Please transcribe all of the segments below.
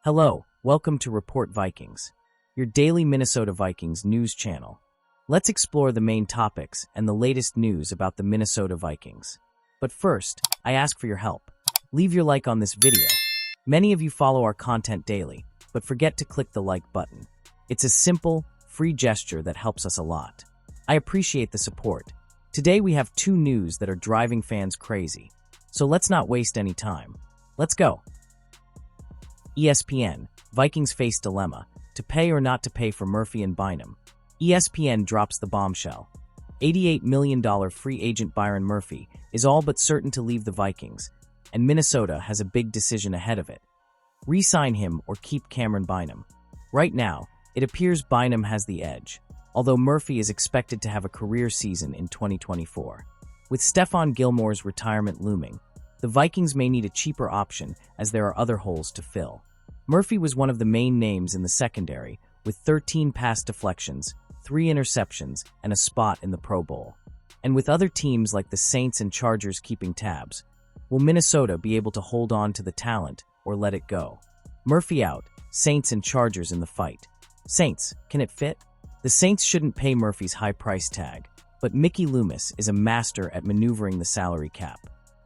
Hello, welcome to Report Vikings, your daily Minnesota Vikings news channel. Let's explore the main topics and the latest news about the Minnesota Vikings. But first, I ask for your help. Leave your like on this video. Many of you follow our content daily, but forget to click the like button. It's a simple, free gesture that helps us a lot. I appreciate the support. Today we have two news that are driving fans crazy. So let's not waste any time. Let's go. ESPN, Vikings face dilemma, to pay or not to pay for Murphy and Bynum. ESPN drops the bombshell. $88 million free agent Byron Murphy is all but certain to leave the Vikings, and Minnesota has a big decision ahead of it. Re-sign him or keep Cameron Bynum. Right now, it appears Bynum has the edge, although Murphy is expected to have a career season in 2024. With Stephon Gilmore's retirement looming, the Vikings may need a cheaper option as there are other holes to fill. Murphy was one of the main names in the secondary, with 13 pass deflections, 3 interceptions, and a spot in the Pro Bowl. And with other teams like the Saints and Chargers keeping tabs, will Minnesota be able to hold on to the talent or let it go? Murphy out, Saints and Chargers in the fight. Saints, can it fit? The Saints shouldn't pay Murphy's high price tag, but Mickey Loomis is a master at maneuvering the salary cap.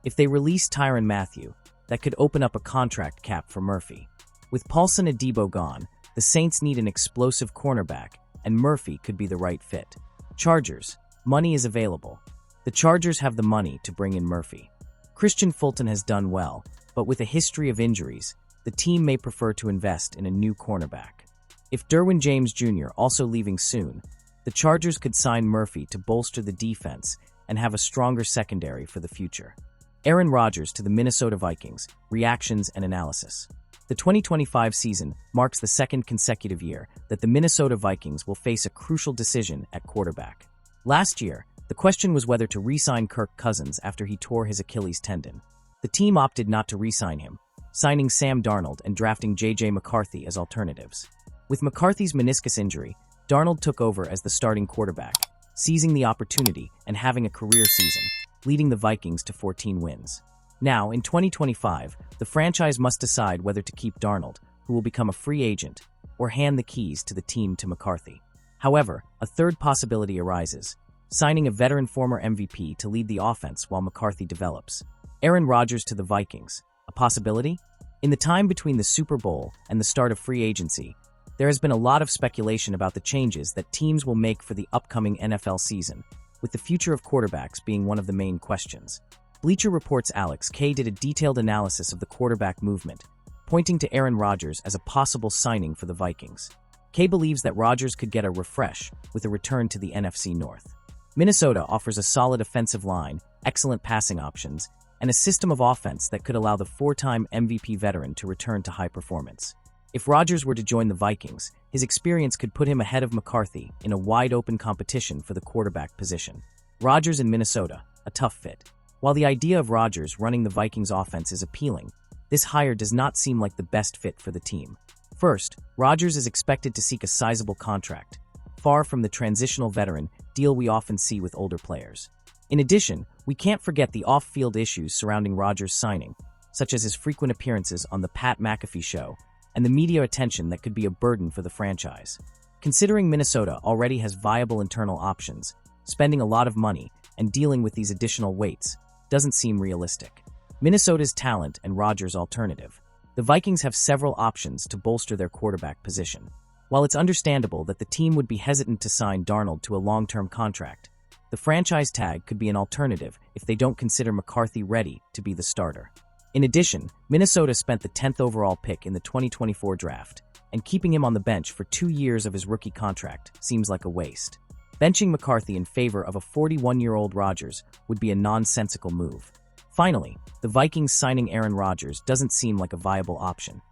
If they release Tyrann Mathieu, that could open up a contract cap for Murphy. With Paulson Adebo gone, the Saints need an explosive cornerback, and Murphy could be the right fit. Chargers, money is available. The Chargers have the money to bring in Murphy. Christian Fulton has done well, but with a history of injuries, the team may prefer to invest in a new cornerback. If Derwin James Jr. also leaving soon, the Chargers could sign Murphy to bolster the defense and have a stronger secondary for the future. Aaron Rodgers to the Minnesota Vikings, reactions and analysis. The 2025 season marks the second consecutive year that the Minnesota Vikings will face a crucial decision at quarterback. Last year, the question was whether to re-sign Kirk Cousins after he tore his Achilles tendon. The team opted not to re-sign him, signing Sam Darnold and drafting J.J. McCarthy as alternatives. With McCarthy's meniscus injury, Darnold took over as the starting quarterback, seizing the opportunity and having a career season, leading the Vikings to 14 wins. Now, in 2025, the franchise must decide whether to keep Darnold, who will become a free agent, or hand the keys to the team to McCarthy. However, a third possibility arises, signing a veteran former MVP to lead the offense while McCarthy develops. Aaron Rodgers to the Vikings, a possibility? In the time between the Super Bowl and the start of free agency, there has been a lot of speculation about the changes that teams will make for the upcoming NFL season, with the future of quarterbacks being one of the main questions. Bleacher Report's Alex K did a detailed analysis of the quarterback movement, pointing to Aaron Rodgers as a possible signing for the Vikings. K believes that Rodgers could get a refresh with a return to the NFC North. Minnesota offers a solid offensive line, excellent passing options, and a system of offense that could allow the four-time MVP veteran to return to high performance. If Rodgers were to join the Vikings, his experience could put him ahead of McCarthy in a wide-open competition for the quarterback position. Rodgers in Minnesota, a tough fit. While the idea of Rodgers running the Vikings offense is appealing, this hire does not seem like the best fit for the team. First, Rodgers is expected to seek a sizable contract, far from the transitional veteran deal we often see with older players. In addition, we can't forget the off-field issues surrounding Rodgers' signing, such as his frequent appearances on the Pat McAfee Show, and the media attention that could be a burden for the franchise. Considering Minnesota already has viable internal options, spending a lot of money and dealing with these additional weights doesn't seem realistic. Minnesota's talent and Rodgers' alternative. The Vikings have several options to bolster their quarterback position. While it's understandable that the team would be hesitant to sign Darnold to a long-term contract, the franchise tag could be an alternative if they don't consider McCarthy ready to be the starter. In addition, Minnesota spent the 10th overall pick in the 2024 draft, and keeping him on the bench for 2 years of his rookie contract seems like a waste. Benching McCarthy in favor of a 41-year-old Rodgers would be a nonsensical move. Finally, the Vikings signing Aaron Rodgers doesn't seem like a viable option.